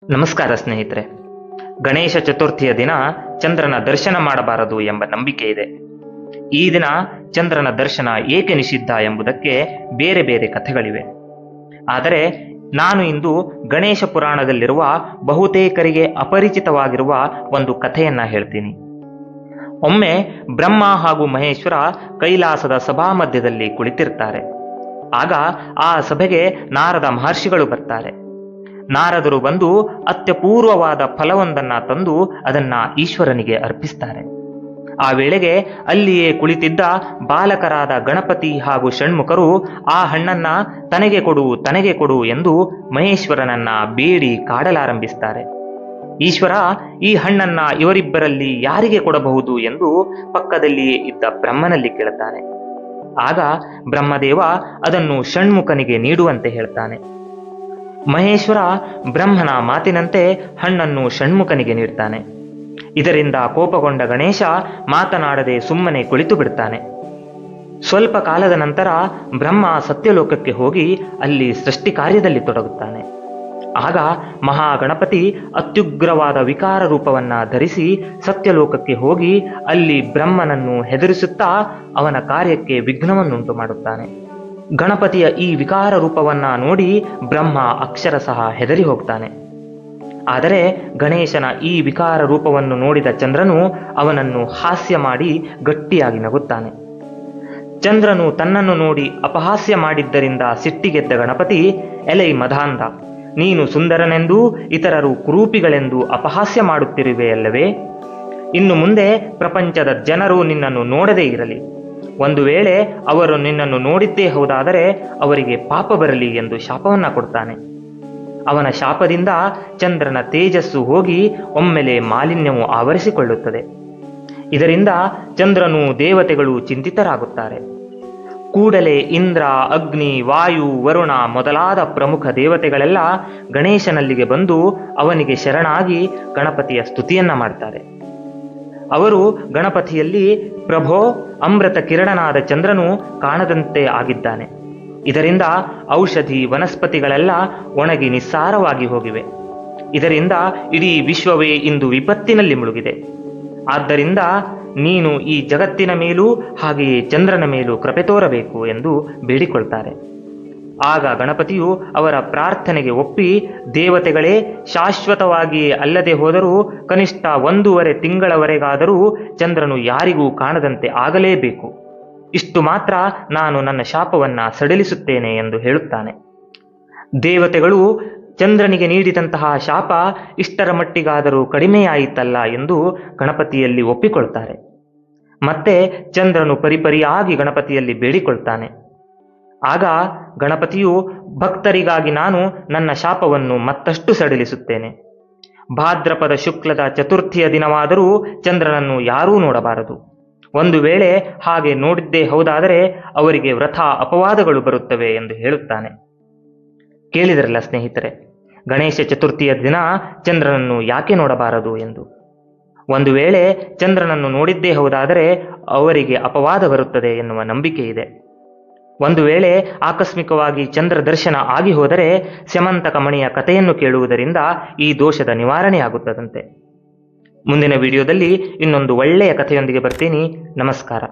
ನಮಸ್ಕಾರ ಸ್ನೇಹಿತರೆ. ಗಣೇಶ ಚತುರ್ಥಿಯ ದಿನ ಚಂದ್ರನ ದರ್ಶನ ಮಾಡಬಾರದು ಎಂಬ ನಂಬಿಕೆ ಇದೆ. ಈ ದಿನ ಚಂದ್ರನ ದರ್ಶನ ಏಕೆ ನಿಷಿದ್ಧ ಎಂಬುದಕ್ಕೆ ಬೇರೆ ಬೇರೆ ಕಥೆಗಳಿವೆ. ಆದರೆ ನಾನು ಇಂದು ಗಣೇಶ ಪುರಾಣದಲ್ಲಿರುವ ಬಹುತೇಕರಿಗೆ ಅಪರಿಚಿತವಾಗಿರುವ ಒಂದು ಕಥೆಯನ್ನ ಹೇಳ್ತೀನಿ. ಒಮ್ಮೆ ಬ್ರಹ್ಮ ಹಾಗೂ ಮಹೇಶ್ವರ ಕೈಲಾಸದ ಸಭಾ ಮಧ್ಯದಲ್ಲಿ ಕುಳಿತಿರ್ತಾರೆ. ಆಗ ಆ ಸಭೆಗೆ ನಾರದ ಮಹರ್ಷಿಗಳು ಬರ್ತಾರೆ. ನಾರದರು ಬಂದು ಅತ್ಯಪೂರ್ವವಾದ ಫಲವೊಂದನ್ನ ತಂದು ಅದನ್ನ ಈಶ್ವರನಿಗೆ ಅರ್ಪಿಸ್ತಾರೆ. ಆ ವೇಳೆಗೆ ಅಲ್ಲಿಯೇ ಕುಳಿತಿದ್ದ ಬಾಲಕರಾದ ಗಣಪತಿ ಹಾಗೂ ಷಣ್ಮುಖರು ಆ ಹಣ್ಣನ್ನ ತನಗೆ ಕೊಡು ಎಂದು ಮಹೇಶ್ವರನನ್ನ ಬೇಡಿ ಕಾಡಲಾರಂಭಿಸ್ತಾರೆ. ಈಶ್ವರ ಈ ಹಣ್ಣನ್ನ ಇವರಿಬ್ಬರಲ್ಲಿ ಯಾರಿಗೆ ಕೊಡಬಹುದು ಎಂದು ಪಕ್ಕದಲ್ಲಿಯೇ ಇದ್ದ ಬ್ರಹ್ಮನಲ್ಲಿ ಕೇಳುತ್ತಾನೆ. ಆಗ ಬ್ರಹ್ಮದೇವ ಅದನ್ನು ಷಣ್ಮುಖನಿಗೆ ನೀಡುವಂತೆ ಹೇಳ್ತಾನೆ. ಮಹೇಶ್ವರ ಬ್ರಹ್ಮನ ಮಾತಿನಂತೆ ಹಣ್ಣನ್ನು ಷಣ್ಮುಖನಿಗೆ ನೀಡ್ತಾನೆ. ಇದರಿಂದ ಕೋಪಗೊಂಡ ಗಣೇಶ ಮಾತನಾಡದೆ ಸುಮ್ಮನೆ ಕುಳಿತು ಬಿಡ್ತಾನೆ. ಸ್ವಲ್ಪ ಕಾಲದ ನಂತರ ಬ್ರಹ್ಮ ಸತ್ಯಲೋಕಕ್ಕೆ ಹೋಗಿ ಅಲ್ಲಿ ಸೃಷ್ಟಿ ಕಾರ್ಯದಲ್ಲಿ ತೊಡಗುತ್ತಾನೆ. ಆಗ ಮಹಾಗಣಪತಿ ಅತ್ಯುಗ್ರವಾದ ವಿಕಾರ ರೂಪವನ್ನ ಧರಿಸಿ ಸತ್ಯಲೋಕಕ್ಕೆ ಹೋಗಿ ಅಲ್ಲಿ ಬ್ರಹ್ಮನನ್ನು ಹೆದರಿಸುತ್ತಾ ಅವನ ಕಾರ್ಯಕ್ಕೆ ವಿಘ್ನವನ್ನುಂಟು ಮಾಡುತ್ತಾನೆ. ಗಣಪತಿಯ ಈ ವಿಕಾರ ರೂಪವನ್ನ ನೋಡಿ ಬ್ರಹ್ಮ ಅಕ್ಷರಶಃ ಹೆದರಿ ಹೋಗ್ತಾನೆ. ಆದರೆ ಗಣೇಶನ ಈ ವಿಕಾರ ರೂಪವನ್ನು ನೋಡಿದ ಚಂದ್ರನು ಅವನನ್ನು ಹಾಸ್ಯ ಮಾಡಿ ಗಟ್ಟಿಯಾಗಿ ನಗುತ್ತಾನೆ. ಚಂದ್ರನು ತನ್ನನ್ನು ನೋಡಿ ಅಪಹಾಸ್ಯ ಮಾಡಿದ್ದರಿಂದ ಸಿಟ್ಟಿಗೆದ್ದ ಗಣಪತಿ, ಎಲೈ ಮದಾಂಧ, ನೀನು ಸುಂದರನೆಂದೂ ಇತರರು ಕುರೂಪಿಗಳೆಂದು ಅಪಹಾಸ್ಯ ಮಾಡುತ್ತಿರುವೆಯಲ್ಲವೇ? ಇನ್ನು ಮುಂದೆ ಪ್ರಪಂಚದ ಜನರು ನಿನ್ನನ್ನು ನೋಡದೇ ಇರಲಿ. ಒಂದು ವೇಳೆ ಅವರು ನಿನ್ನನ್ನು ನೋಡಿದ್ದೇ ಹೌದಾದರೆ ಅವರಿಗೆ ಪಾಪ ಬರಲಿ ಎಂದು ಶಾಪವನ್ನ ಕೊಡ್ತಾನೆ. ಅವನ ಶಾಪದಿಂದ ಚಂದ್ರನ ತೇಜಸ್ಸು ಹೋಗಿ ಒಮ್ಮೆಲೆ ಮಾಲಿನ್ಯವು ಆವರಿಸಿಕೊಳ್ಳುತ್ತದೆ. ಇದರಿಂದ ಚಂದ್ರನು ದೇವತೆಗಳು ಚಿಂತಿತರಾಗುತ್ತಾರೆ. ಕೂಡಲೇ ಇಂದ್ರ, ಅಗ್ನಿ, ವಾಯು, ವರುಣ ಮೊದಲಾದ ಪ್ರಮುಖ ದೇವತೆಗಳೆಲ್ಲ ಗಣೇಶನಲ್ಲಿಗೆ ಬಂದು ಅವನಿಗೆ ಶರಣಾಗಿ ಗಣಪತಿಯ ಸ್ತುತಿಯನ್ನ ಮಾಡ್ತಾರೆ. ಅವರು ಗಣಪತಿಯಲ್ಲಿ, ಪ್ರಭೋ, ಅಮೃತ ಕಿರಣನಾದ ಚಂದ್ರನು ಕಾಣದಂತೆ ಆಗಿದ್ದಾನೆ. ಇದರಿಂದ ಔಷಧಿ ವನಸ್ಪತಿಗಳೆಲ್ಲ ಒಣಗಿ ನಿಸ್ಸಾರವಾಗಿ ಹೋಗಿವೆ. ಇದರಿಂದ ಇಡೀ ವಿಶ್ವವೇ ಇಂದು ವಿಪತ್ತಿನಲ್ಲಿ ಮುಳುಗಿದೆ. ಆದ್ದರಿಂದ ನೀನು ಈ ಜಗತ್ತಿನ ಮೇಲೂ ಹಾಗೆಯೇ ಚಂದ್ರನ ಮೇಲೂ ಕೃಪೆ ತೋರಬೇಕು ಎಂದು ಬೇಡಿಕೊಳ್ತಾರೆ. ಆಗ ಗಣಪತಿಯು ಅವರ ಪ್ರಾರ್ಥನೆಗೆ ಒಪ್ಪಿ, ದೇವತೆಗಳೇ, ಶಾಶ್ವತವಾಗಿಯೇ ಅಲ್ಲದೆ ಹೋದರೂ ಕನಿಷ್ಠ 1.5 ತಿಂಗಳವರೆಗಾದರೂ ಚಂದ್ರನು ಯಾರಿಗೂ ಕಾಣದಂತೆ ಆಗಲೇಬೇಕು. ಇಷ್ಟು ಮಾತ್ರ ನಾನು ನನ್ನ ಶಾಪವನ್ನ ಸಡಿಲಿಸುತ್ತೇನೆ ಎಂದು ಹೇಳುತ್ತಾನೆ. ದೇವತೆಗಳು ಚಂದ್ರನಿಗೆ ನೀಡಿದಂತಹ ಶಾಪ ಇಷ್ಟರ ಮಟ್ಟಿಗಾದರೂ ಕಡಿಮೆಯಾಯಿತಲ್ಲ ಎಂದು ಗಣಪತಿಯಲ್ಲಿ ಒಪ್ಪಿಕೊಳ್ತಾರೆ. ಮತ್ತೆ ಚಂದ್ರನು ಪರಿಪರಿಯಾಗಿ ಗಣಪತಿಯಲ್ಲಿ ಬೇಡಿಕೊಳ್ತಾನೆ. ಆಗ ಗಣಪತಿಯು, ಭಕ್ತರಿಗಾಗಿ ನಾನು ನನ್ನ ಶಾಪವನ್ನು ಮತ್ತಷ್ಟು ಸಡಿಲಿಸುತ್ತೇನೆ. ಭಾದ್ರಪದ ಶುಕ್ಲದ ಚತುರ್ಥಿಯ ದಿನವಾದರೂ ಚಂದ್ರನನ್ನು ಯಾರೂ ನೋಡಬಾರದು. ಒಂದು ವೇಳೆ ಹಾಗೆ ನೋಡಿದ್ದೇ ಹೌದಾದರೆ ಅವರಿಗೆ ವೃಥಾ ಅಪವಾದಗಳು ಬರುತ್ತವೆ ಎಂದು ಹೇಳುತ್ತಾನೆ. ಕೇಳಿದ್ರಲ್ಲ ಸ್ನೇಹಿತರೆ, ಗಣೇಶ ಚತುರ್ಥಿಯ ದಿನ ಚಂದ್ರನನ್ನು ಯಾಕೆ ನೋಡಬಾರದು ಎಂದು. ಒಂದು ವೇಳೆ ಚಂದ್ರನನ್ನು ನೋಡಿದ್ದೇ ಹೌದಾದರೆ ಅವರಿಗೆ ಅಪವಾದ ಬರುತ್ತದೆ ಎನ್ನುವ ನಂಬಿಕೆ ಇದೆ. ಒಂದು ವೇಳೆ ಆಕಸ್ಮಿಕವಾಗಿ ಚಂದ್ರ ದರ್ಶನ ಆಗಿ ಹೋದರೆ ಸ್ಯಮಂತಕ ಮಣಿಯ ಕಥೆಯನ್ನು ಕೇಳುವುದರಿಂದ ಈ ದೋಷದ ನಿವಾರಣೆಯಾಗುತ್ತದಂತೆ. ಮುಂದಿನ ವಿಡಿಯೋದಲ್ಲಿ ಇನ್ನೊಂದು ಒಳ್ಳೆಯ ಕಥೆಯೊಂದಿಗೆ ಬರ್ತೀನಿ. ನಮಸ್ಕಾರ.